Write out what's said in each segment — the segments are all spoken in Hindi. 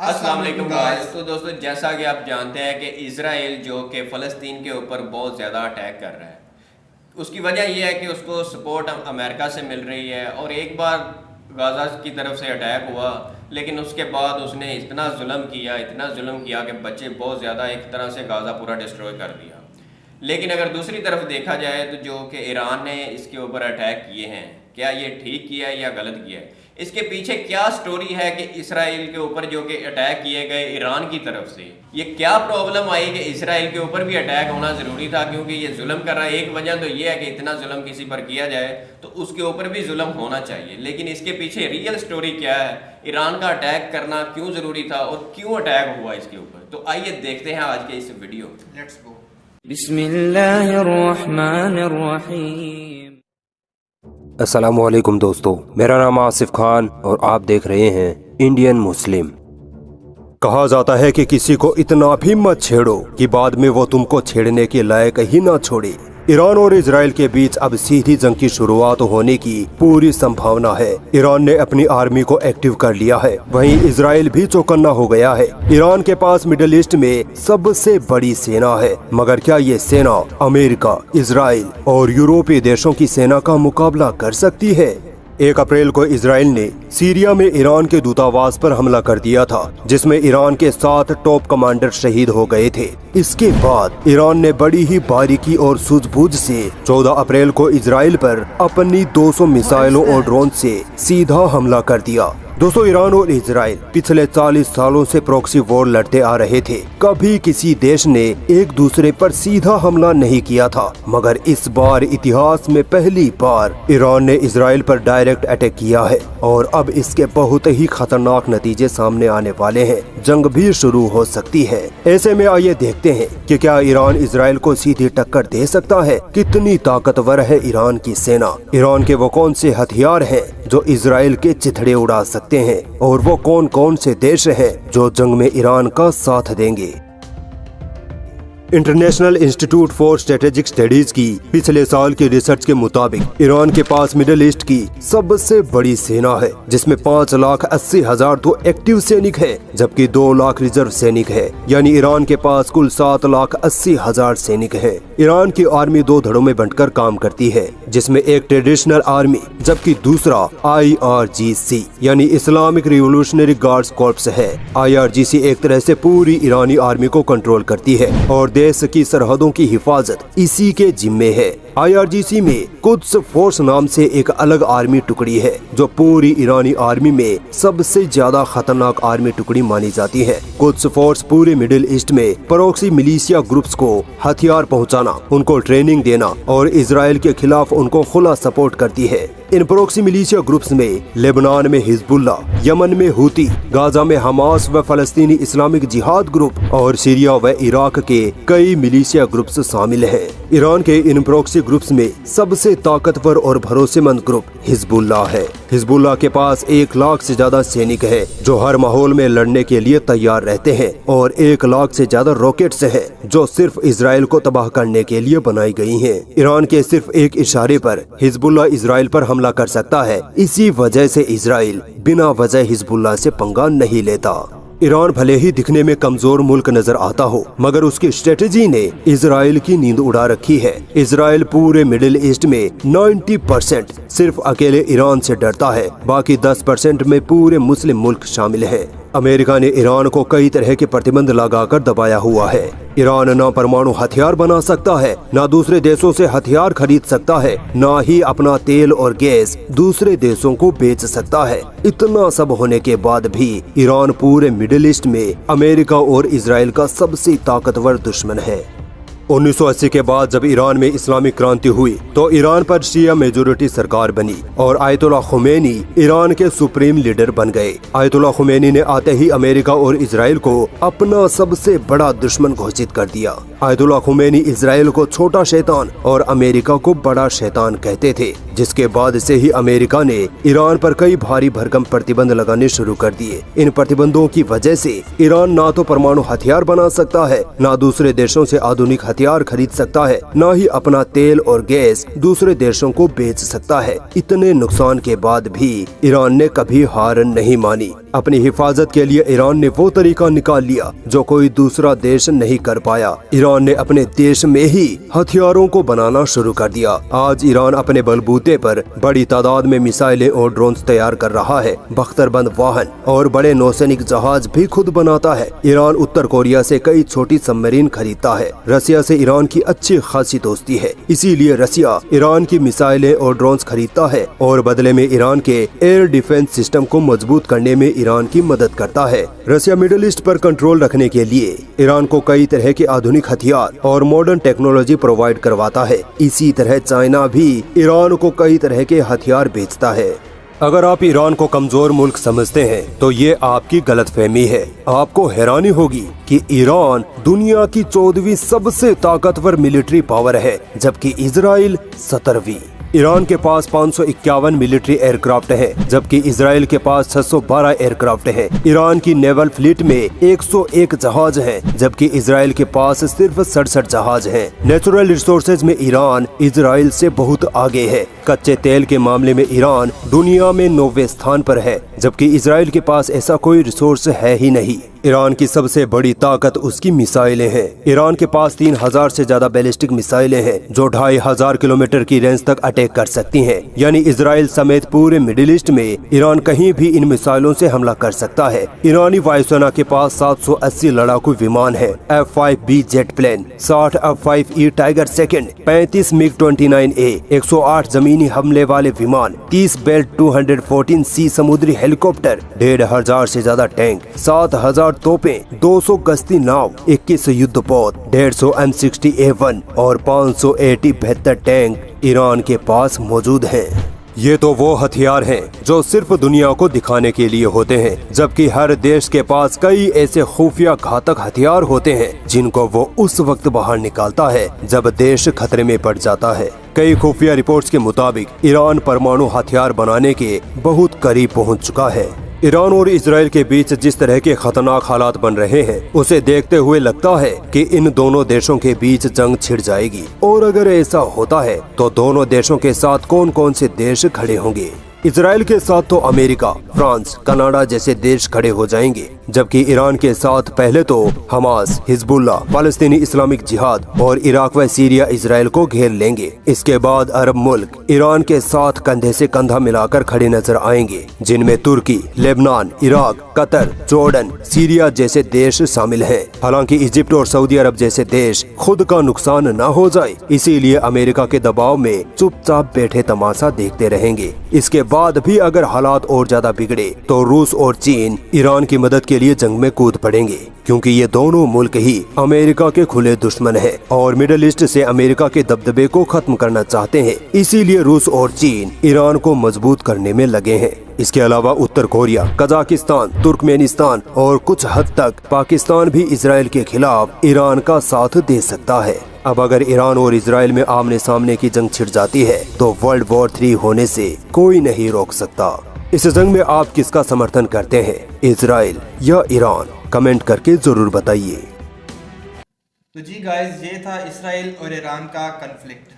अस्सलाम वालेकुम गाइस। तो दोस्तों, जैसा कि आप जानते हैं कि इज़राइल जो कि फ़लस्तीन के ऊपर बहुत ज़्यादा अटैक कर रहा है, उसकी वजह यह है कि उसको सपोर्ट अमेरिका से मिल रही है। और एक बार गाज़ा की तरफ से अटैक हुआ, लेकिन उसके बाद उसने इतना जुल्म किया कि बच्चे बहुत ज़्यादा, एक तरह से गाज़ा पूरा डिस्ट्रॉय कर दिया। लेकिन अगर दूसरी तरफ देखा जाए तो जो कि ईरान ने इसके ऊपर अटैक किए हैं, क्या ये ठीक किया है या गलत किया है? इसके पीछे क्या स्टोरी है कि इसराइल के ऊपर जो कि अटैक किए गए ईरान की तरफ से, ये क्या प्रॉब्लम आई कि इसराइल के ऊपर भी अटैक होना ज़रूरी था? क्योंकि ये जुल्म कर रहा है। एक वजह तो ये है कि इतना जुल्म किसी पर किया जाए तो उसके ऊपर भी जुल्म होना चाहिए, लेकिन इसके पीछे रियल स्टोरी क्या है? ईरान का अटैक करना क्यों ज़रूरी था और क्यों अटैक हुआ इसके ऊपर? तो आइए देखते हैं आज के इस वीडियो में। Let's go. बिस्मिल्लाहिर्रहमानिर्रहीम। अस्सलामुअलैकुम दोस्तों, मेरा नाम आसिफ खान और आप देख रहे हैं इंडियन मुस्लिम। कहा जाता है कि किसी को इतना भी मत छेड़ो कि बाद में वो तुमको छेड़ने के लायक ही ना छोड़े। ईरान और इजराइल के बीच अब सीधी जंग की शुरुआत होने की पूरी संभावना है। ईरान ने अपनी आर्मी को एक्टिव कर लिया है, वहीं इजराइल भी चौकन्ना हो गया है। ईरान के पास मिडिल ईस्ट में सबसे बड़ी सेना है, मगर क्या ये सेना अमेरिका, इजराइल और यूरोपीय देशों की सेना का मुकाबला कर सकती है? 1 अप्रैल को इजराइल ने सीरिया में ईरान के दूतावास पर हमला कर दिया था, जिसमें ईरान के 7 टॉप कमांडर शहीद हो गए थे। इसके बाद ईरान ने बड़ी ही बारीकी और सूझबूझ से 14 अप्रैल को इजराइल पर अपनी 200 मिसाइलों और ड्रोन से सीधा हमला कर दिया। दोस्तों, ईरान और इजराइल पिछले 40 सालों से प्रॉक्सी वॉर लड़ते आ रहे थे। कभी किसी देश ने एक दूसरे पर सीधा हमला नहीं किया था, मगर इस बार इतिहास में पहली बार ईरान ने इजराइल पर डायरेक्ट अटैक किया है और अब इसके बहुत ही खतरनाक नतीजे सामने आने वाले हैं। जंग भी शुरू हो सकती है। ऐसे में आइए देखते हैं कि क्या ईरान इजराइल को सीधी टक्कर दे सकता है? कितनी ताकतवर है ईरान की सेना? ईरान के वो कौन से हथियार हैं जो इजराइल के चिथड़े उड़ा सकते हैं? और वो कौन कौन से देश हैं जो जंग में ईरान का साथ देंगे? International institute for strategic studies की पिछले साल की रिसर्च के मुताबिक ईरान के पास मिडिल ईस्ट की सबसे बड़ी सेना है, जिसमें 5,80,000 तो एक्टिव सैनिक हैं, जबकि 2 लाख रिजर्व सैनिक हैं। यानी ईरान के पास कुल 7,80,000 सैनिक हैं। ईरान की आर्मी 2 धड़ों में बंटकर काम करती है, जिसमें एक ट्रेडिशनल आर्मी जबकि दूसरा IRGC यानी इस्लामिक रिवोल्यूशनरी गार्ड्स कॉर्प्स है। IRGC एक तरह से पूरी ईरानी आर्मी को कंट्रोल करती है और देश की सरहदों की हिफाजत इसी के जिम्मे है। IRGC में कुद्स फोर्स नाम से एक अलग आर्मी टुकड़ी है, जो पूरी ईरानी आर्मी में सबसे ज्यादा खतरनाक आर्मी टुकड़ी मानी जाती है। कुद्स फोर्स पूरे मिडिल ईस्ट में प्रॉक्सी मिलिशिया ग्रुप्स को हथियार पहुंचाना, उनको ट्रेनिंग देना और इजराइल के खिलाफ उनको खुला सपोर्ट करती है। इन प्रॉक्सी मिलिशिया ग्रुप्स में लेबनान में हिजबुल्ला, यमन में हूती, गाजा में हमास व फलस्तीनी इस्लामिक जिहाद ग्रुप और सीरिया व इराक के कई मिलिशिया ग्रुप्स शामिल हैं। ईरान के इन प्रॉक्सी ग्रुप्स में सबसे ताकतवर और भरोसेमंद ग्रुप हिजबुल्ला है। हिजबुल्ला के पास 1 लाख से ज्यादा सैनिक हैं, जो हर माहौल में लड़ने के लिए तैयार रहते हैं, और 1 लाख से ज्यादा रॉकेट्स हैं, जो सिर्फ इजराइल को तबाह करने के लिए बनाई गई हैं। ईरान के सिर्फ एक इशारे पर हिजबुल्ला इजराइल पर हमला कर सकता है। इसी वजह से इजराइल बिना वजह हिजबुल्ला से पंगा नहीं लेता। ईरान भले ही दिखने में कमजोर मुल्क नजर आता हो, मगर उसकी स्ट्रेटेजी ने इजराइल की नींद उड़ा रखी है। इजराइल पूरे मिडिल ईस्ट में 90% सिर्फ अकेले ईरान से डरता है, बाकी 10% में पूरे मुस्लिम मुल्क शामिल है। अमेरिका ने ईरान को कई तरह के प्रतिबंध लगाकर दबाया हुआ है। ईरान न परमाणु हथियार बना सकता है, न दूसरे देशों से हथियार खरीद सकता है, न ही अपना तेल और गैस दूसरे देशों को बेच सकता है। इतना सब होने के बाद भी ईरान पूरे मिडिल ईस्ट में अमेरिका और इजराइल का सबसे ताकतवर दुश्मन है। 1980 के बाद जब ईरान में इस्लामिक क्रांति हुई तो ईरान पर शिया मेजोरिटी सरकार बनी और आयतुल्ला खुमैनी ईरान के सुप्रीम लीडर बन गए। आयतुल्ला खुमैनी ने आते ही अमेरिका और इजराइल को अपना सबसे बड़ा दुश्मन घोषित कर दिया। आयतुल्ला खुमैनी इजराइल को छोटा शैतान और अमेरिका को बड़ा शैतान कहते थे, जिसके बाद से ही अमेरिका ने ईरान पर कई भारी भरकम प्रतिबंध लगाने शुरू कर दिए। इन प्रतिबंधों की वजह से ईरान ना तो परमाणु हथियार बना सकता है, ना दूसरे देशों से आधुनिक हथियार खरीद सकता है, ना ही अपना तेल और गैस दूसरे देशों को बेच सकता है। इतने नुकसान के बाद भी ईरान ने कभी हार नहीं मानी। अपनी हिफाजत के लिए ईरान ने वो तरीका निकाल लिया जो कोई दूसरा देश नहीं कर पाया। ईरान ने अपने देश में ही हथियारों को बनाना शुरू कर दिया। आज ईरान अपने बलबूते पर बड़ी तादाद में मिसाइलें और ड्रोन्स तैयार कर रहा है। बख्तरबंद वाहन और बड़े नौसैनिक जहाज भी खुद बनाता है। ईरान उत्तर कोरिया से कई छोटी सबमरीन खरीदता है। रसिया से ईरान की अच्छी खासी दोस्ती है, इसीलिए रसिया ईरान की मिसाइलें और ड्रोन्स खरीदता है और बदले में ईरान के एयर डिफेंस सिस्टम को मजबूत करने में ईरान की मदद करता है। रसिया मिडिल ईस्ट पर कंट्रोल रखने के लिए ईरान को कई तरह के आधुनिक हथियार और मॉडर्न टेक्नोलॉजी प्रोवाइड करवाता है। इसी तरह चाइना भी ईरान को कई तरह के हथियार बेचता है। अगर आप ईरान को कमजोर मुल्क समझते हैं तो ये आपकी गलतफहमी है। आपको हैरानी होगी कि ईरान दुनिया की 14वीं सबसे ताकतवर मिलिट्री पावर है, जबकि इजराइल 17वीं। ईरान के पास 551 मिलिट्री एयरक्राफ्ट हैं, जबकि इजराइल के पास 612 एयरक्राफ्ट हैं। ईरान की नेवल फ्लीट में 101 जहाज हैं, जबकि इजराइल के पास सिर्फ 67 जहाज हैं। नेचुरल रिसोर्सेज में ईरान इजराइल से बहुत आगे है। कच्चे तेल के मामले में ईरान दुनिया में 9वें स्थान पर है, जबकि इजराइल के पास ऐसा कोई रिसोर्स है ही नहीं। ईरान की सबसे बड़ी ताकत उसकी मिसाइलें हैं। ईरान के पास 3000 से ज्यादा बैलिस्टिक मिसाइलें हैं जो 2500 किलोमीटर की रेंज तक अटैक कर सकती हैं। यानी इजराइल समेत पूरे मिडिल ईस्ट में ईरान कहीं भी इन मिसाइलों से हमला कर सकता है। ईरानी वायुसेना के पास 780 लड़ाकू विमान है, F-5B jet plane, 60 F-5E tiger second, 35 MiG-29A, 108 जमीनी हमले वाले विमान, 30 बेल्ट 214C समुद्री हेलीकॉप्टर, 1500 से ज्यादा टैंक, 7000 तोपें, 200 गश्ती नाव, 21 युद्धपोत, 150 M60A1 और 580 टैंक ईरान के पास मौजूद हैं। ये तो वो हथियार हैं जो सिर्फ दुनिया को दिखाने के लिए होते हैं, जबकि हर देश के पास कई ऐसे खुफिया घातक हथियार होते हैं जिनको वो उस वक्त बाहर निकालता है जब देश खतरे में पड़ जाता है। कई खुफिया रिपोर्ट्स के मुताबिक ईरान परमाणु हथियार बनाने के बहुत करीब पहुंच चुका है। ईरान और इजराइल के बीच जिस तरह के खतरनाक हालात बन रहे हैं, उसे देखते हुए लगता है कि इन दोनों देशों के बीच जंग छिड़ जाएगी। और अगर ऐसा होता है तो दोनों देशों के साथ कौन कौन से देश खड़े होंगे? इजराइल के साथ तो अमेरिका, फ्रांस, कनाडा जैसे देश खड़े हो जाएंगे, जबकि ईरान के साथ पहले तो हमास, हिजबुल्ला, फालस्तीनी इस्लामिक जिहाद और इराक व सीरिया इजराइल को घेर लेंगे। इसके बाद अरब मुल्क ईरान के साथ कंधे से कंधा मिलाकर खड़े नजर आएंगे, जिनमें Turkey, Lebanon, Iraq, Qatar, Jordan, Syria जैसे देश शामिल हैं। हालांकि इजिप्ट और सऊदी अरब जैसे देश खुद का नुकसान न हो जाए, इसीलिए अमेरिका के दबाव में चुपचाप बैठे तमाशा देखते रहेंगे। इसके बाद भी अगर हालात और ज्यादा बिगड़े तो रूस और चीन ईरान की मदद के लिए जंग में कूद पड़ेंगे, क्योंकि ये दोनों मुल्क ही अमेरिका के खुले दुश्मन हैं और मिडिल ईस्ट से अमेरिका के दबदबे को खत्म करना चाहते हैं। इसीलिए रूस और चीन ईरान को मजबूत करने में लगे हैं। इसके अलावा उत्तर कोरिया, कजाकिस्तान, तुर्कमेनिस्तान और कुछ हद तक पाकिस्तान भी इजराइल के खिलाफ ईरान का साथ दे सकता है। अब अगर ईरान और इजराइल में आमने सामने की जंग छिड़ जाती है तो वर्ल्ड वॉर 3 होने से कोई नहीं रोक सकता। इस जंग में आप किसका समर्थन करते हैं, इजराइल या ईरान? कमेंट करके जरूर बताइए। तो जी गाइस, ये था इसराइल और ईरान का कन्फ्लिक्ट।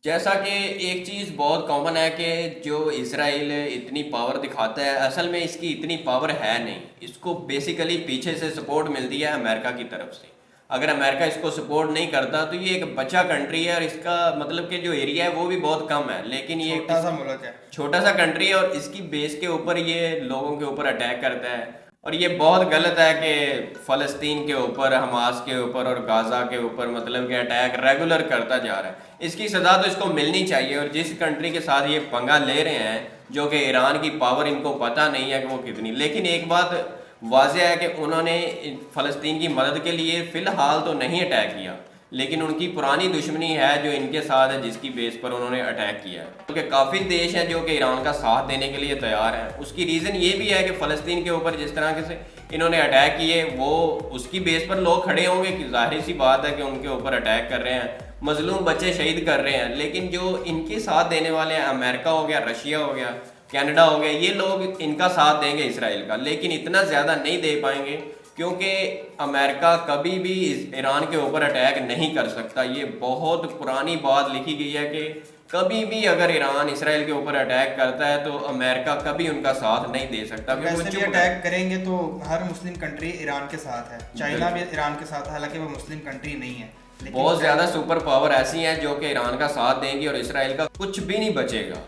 जैसा कि एक चीज़ बहुत कॉमन है कि जो इसराइल इतनी पावर दिखाता है, असल में इसकी इतनी पावर है नहीं। इसको बेसिकली पीछे से सपोर्ट मिलती है अमेरिका की तरफ से। अगर अमेरिका इसको सपोर्ट नहीं करता तो ये एक बच्चा कंट्री है और इसका मतलब कि जो एरिया है वो भी बहुत कम है, लेकिन ये छोटा सा मुल्क है, छोटा सा कंट्री है और इसकी बेस के ऊपर ये लोगों के ऊपर अटैक करता है। और ये बहुत गलत है कि फ़लस्तीन के ऊपर, हमास के ऊपर और गाज़ा के ऊपर मतलब कि अटैक रेगुलर करता जा रहा है। इसकी सज़ा तो इसको मिलनी चाहिए। और जिस कंट्री के साथ ये पंगा ले रहे हैं, जो कि ईरान की पावर इनको पता नहीं है कि वो कितनी, लेकिन एक बात वाज़ेह है कि उन्होंने फ़लस्तीन की मदद के लिए फ़िलहाल तो नहीं अटैक किया, लेकिन उनकी पुरानी दुश्मनी है जो इनके साथ है, जिसकी बेस पर उन्होंने अटैक किया है। क्योंकि काफ़ी देश हैं जो कि ईरान का साथ देने के लिए तैयार हैं। उसकी रीज़न ये भी है कि फ़लस्तीन के ऊपर जिस तरह से इन्होंने अटैक किए, वो उसकी बेस पर लोग खड़े होंगे कि जाहिर सी बात है कि उनके ऊपर अटैक कर रहे हैं, मजलूम बच्चे शहीद कर रहे हैं। लेकिन जो इनके साथ देने वाले हैं, अमेरिका हो गया, रशिया हो गया, कनाडा हो गया, ये लोग इनका साथ देंगे इसराइल का, लेकिन इतना ज़्यादा नहीं दे पाएंगे, क्योंकि अमेरिका कभी भी ईरान के ऊपर अटैक नहीं कर सकता। ये बहुत पुरानी बात लिखी गई है कि कभी भी अगर ईरान इसराइल के ऊपर अटैक करता है तो अमेरिका कभी उनका साथ नहीं दे सकता, क्योंकि वो वैसे भी चुप अटैक करेंगे तो हर मुस्लिम कंट्री ईरान के साथ है, चाइना भी ईरान के साथ है, हालांकि वो मुस्लिम कंट्री नहीं है, लेकिन बहुत ज़्यादा सुपर पावर ऐसी हैं जो कि ईरान का साथ देंगी और इसराइल का कुछ भी नहीं बचेगा।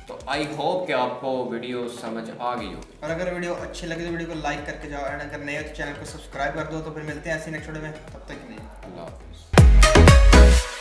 तो आई होप कि आपको वीडियो समझ आ गई होगी। और अगर वीडियो अच्छी लगे तो वीडियो को लाइक करके जाओ, और अगर नए हो तो चैनल को सब्सक्राइब कर दो। तो फिर मिलते हैं ऐसी नेक्स्ट वीडियो में, तब तक के लिए अल्लाह हाफिज़।